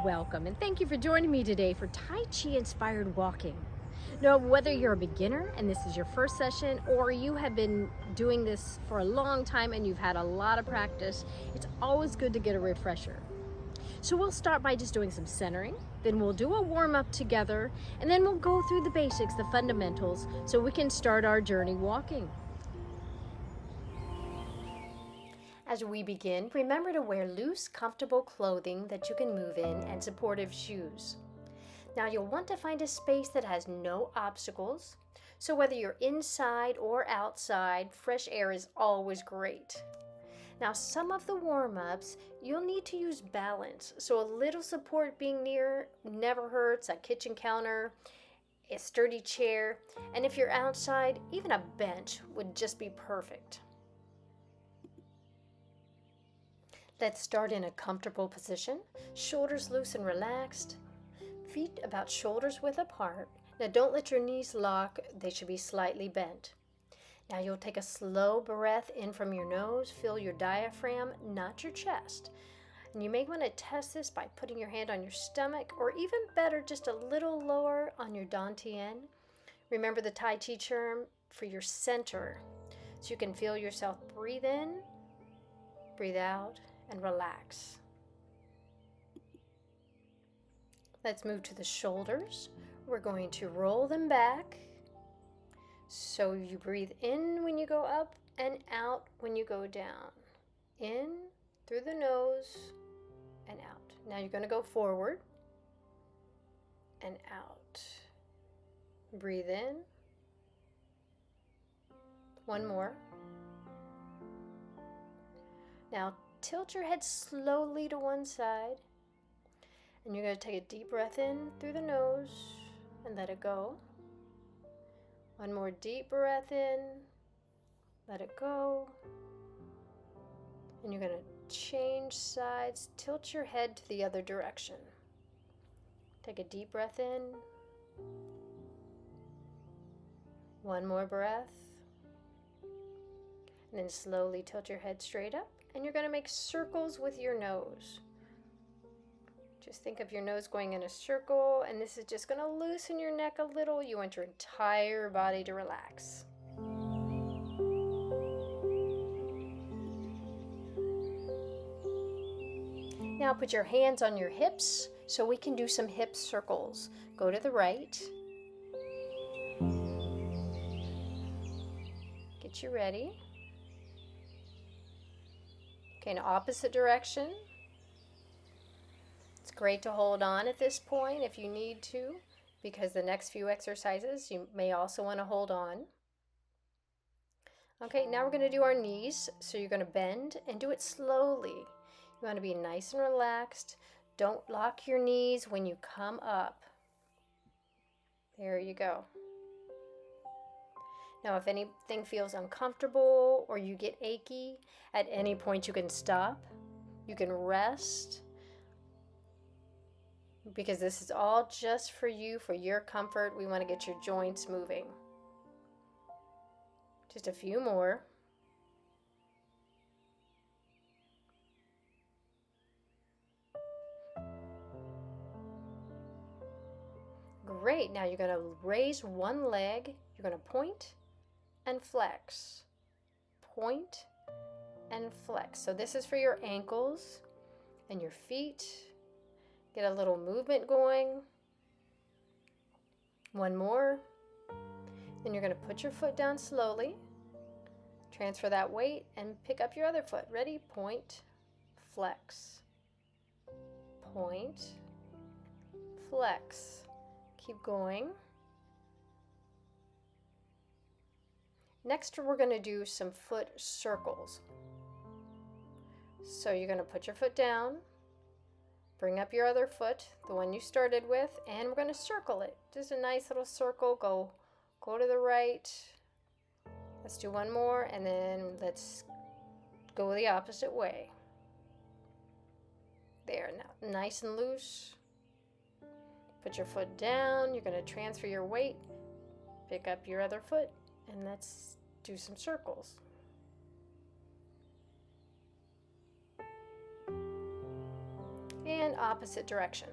Welcome and thank you for joining me today for Tai Chi-inspired walking. Now, whether you're a beginner and this is your first session, or you have been doing this for a long time and you've had a lot of practice, it's always good to get a refresher. So we'll start by just doing some centering, then we'll do a warm-up together, and then we'll go through the basics, the fundamentals, so we can start our journey walking. As we begin, remember to wear loose, comfortable clothing that you can move in and supportive shoes. Now you'll want to find a space that has no obstacles, so whether you're inside or outside, fresh air is always great. Now some of the warm-ups, you'll need to use balance, so a little support being near never hurts, a kitchen counter, a sturdy chair, and if you're outside, even a bench would just be perfect. Let's start in a comfortable position, shoulders loose and relaxed, feet about shoulders width apart. Now don't let your knees lock, they should be slightly bent. Now you'll take a slow breath in from your nose, feel your diaphragm, not your chest. And you may want to test this by putting your hand on your stomach, or even better, just a little lower on your dantian. Remember the Tai Chi term for your center, so you can feel yourself breathe in, breathe out, and relax. Let's move to the shoulders. We're going to roll them back. So you breathe in when you go up and out when you go down. In through the nose and out. Now you're going to go forward and out. Breathe in. One more. Now tilt your head slowly to one side, and you're going to take a deep breath in through the nose and let it go. One more deep breath in, let it go. And you're going to change sides, tilt your head to the other direction. Take a deep breath in. One more breath. And then slowly tilt your head straight up. And you're going to make circles with your nose. Just think of your nose going in a circle, and this is just going to loosen your neck a little. You want your entire body to relax. Now put your hands on your hips so we can do some hip circles. Go to the right. Get you ready. Okay, in opposite direction. It's great to hold on at this point if you need to, because the next few exercises you may also want to hold on. Okay, now we're going to do our knees. So you're going to bend and do it slowly. You want to be nice and relaxed. Don't lock your knees when you come up. There you go. Now if anything feels uncomfortable or you get achy, at any point you can stop. You can rest. Because this is all just for you, for your comfort. We want to get your joints moving. Just a few more. Great. Now you're going to raise one leg. You're going to point and flex. Point and flex. So this is for your ankles and your feet. Get a little movement going. One more. Then you're going to put your foot down slowly. Transfer that weight and pick up your other foot. Ready? Point, flex. Point, flex. Keep going. Next, we're going to do some foot circles. So you're going to put your foot down. Bring up your other foot, the one you started with, and we're going to circle it. Just a nice little circle. Go to the right. Let's do one more, and then let's go the opposite way. There, now nice and loose. Put your foot down. You're going to transfer your weight. Pick up your other foot, and let's do some circles. and opposite direction.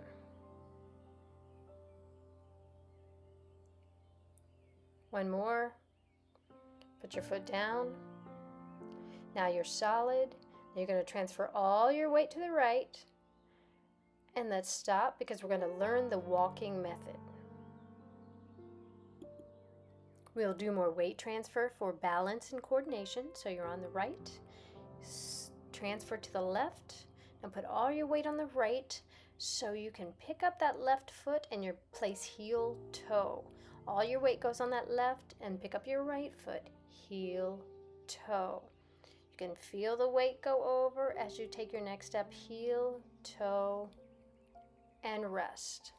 One more. Put your foot down. Now you're solid. You're going to transfer all your weight to the right. And let's stop because we're going to learn the walking method. We'll do more weight transfer for balance and coordination. So you're on the right. Transfer to the left. And put all your weight on the right so you can pick up that left foot and your place heel toe. All your weight goes on that left and pick up your right foot, heel toe. You can feel the weight go over as you take your next step, heel, toe, and rest.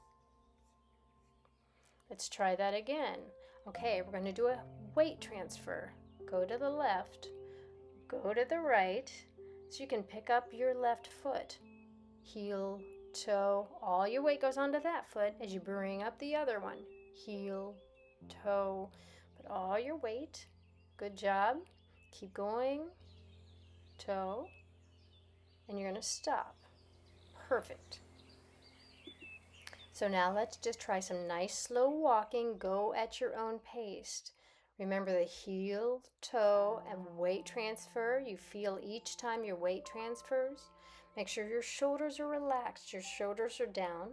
Let's try that again. Okay, we're going to do a weight transfer. Go to the left, go to the right, so you can pick up your left foot, heel, toe. All your weight goes onto that foot as you bring up the other one, heel, toe. Put all your weight. Good job. Keep going. Toe. And you're going to stop. Perfect. So now let's just try some nice slow walking. Go at your own pace. Remember the heel, toe, and weight transfer. You feel each time your weight transfers. Make sure your shoulders are relaxed. Your shoulders are down.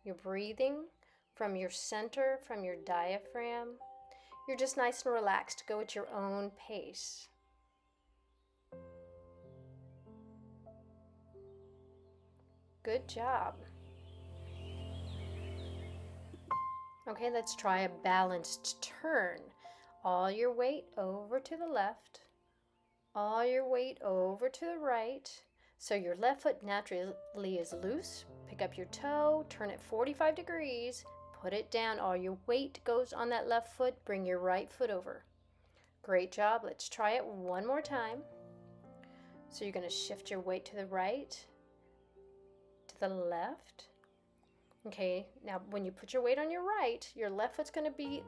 You're breathing from your center, from your diaphragm. You're just nice and relaxed. Go at your own pace. Good job. Okay, let's try a balanced turn. All your weight over to the left. All your weight over to the right. So your left foot naturally is loose. Pick up your toe, turn it 45 degrees, put it down. All your weight goes on that left foot. Bring your right foot over. Great job. Let's try it one more time. So you're going to shift your weight to the right, to the left. Okay, now when you put your weight on your right, your left foot's going to be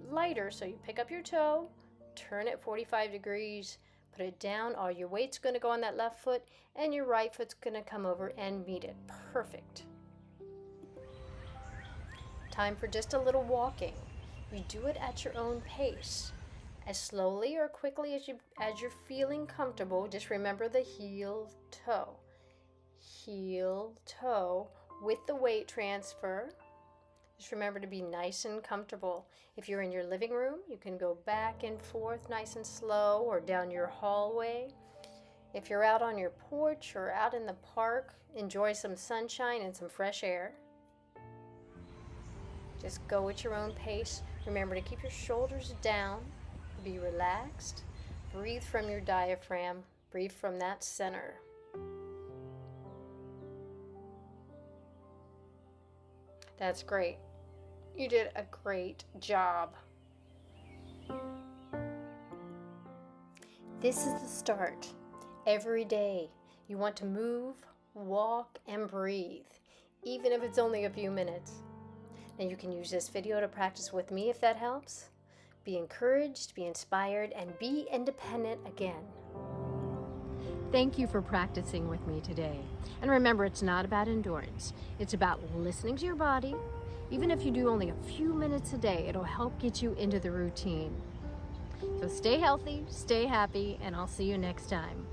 lighter. So you pick up your toe, turn it 45 degrees, put it down. All your weight's going to go on that left foot, and your right foot's going to come over and meet it. Perfect. Time for just a little walking. You do it at your own pace. As slowly or quickly as you're feeling comfortable. Just remember the heel, toe. Heel, toe with the weight transfer. Just remember to be nice and comfortable. If you're in your living room, you can go back and forth nice and slow, or down your hallway. If you're out on your porch or out in the park, enjoy some sunshine and some fresh air. Just go at your own pace. Remember to keep your shoulders down. Be relaxed. Breathe from your diaphragm. Breathe from that center. That's great. You did a great job. This is the start. Every day you want to move, walk, and breathe, even if it's only a few minutes. Now you can use this video to practice with me if that helps. Be encouraged, be inspired, and be independent again. Thank you for practicing with me today. And remember, it's not about endurance. It's about listening to your body. Even if you do only a few minutes a day, it'll help get you into the routine. So stay healthy, stay happy, and I'll see you next time.